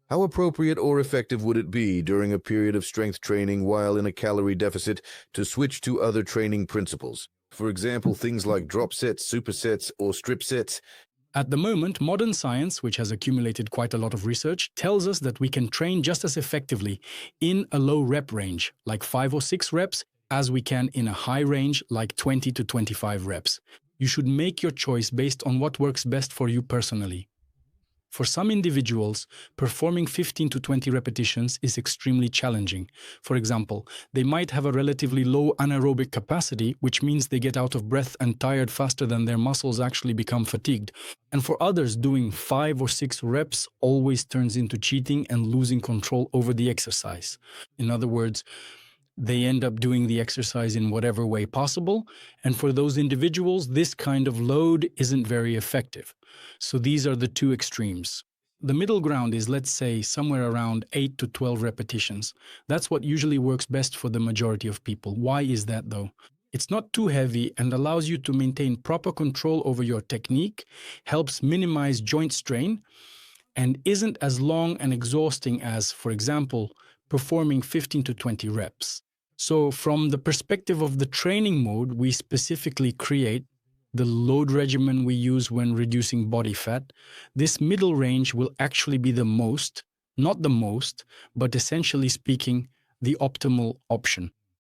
How appropriate or effective would it be during a period of strength training while in a calorie deficit to switch to other training principles? For example, things like drop sets, supersets, or strip sets. At the moment, modern science, which has accumulated quite a lot of research, tells us that we can train just as effectively in a low rep range, like 5 or 6 reps, as we can in a high range, like 20 to 25 reps. You should make your choice based on what works best for you personally. For some individuals, performing 15 to 20 repetitions is extremely challenging. For example, they might have a relatively low anaerobic capacity, which means they get out of breath and tired faster than their muscles actually become fatigued. And for others, doing 5 or 6 reps always turns into cheating and losing control over the exercise. In other words, they end up doing the exercise in whatever way possible, and for those individuals, this kind of load isn't very effective. So these are the two extremes. The middle ground is, let's say, somewhere around 8 to 12 repetitions. That's what usually works best for the majority of people. Why is that, though? It's not too heavy and allows you to maintain proper control over your technique, helps minimize joint strain, and isn't as long and exhausting as, for example, performing 15 to 20 reps. So from the perspective of the training mode, we specifically create the load regimen we use when reducing body fat. This middle range will actually be the most, not the most, but essentially speaking, the optimal option.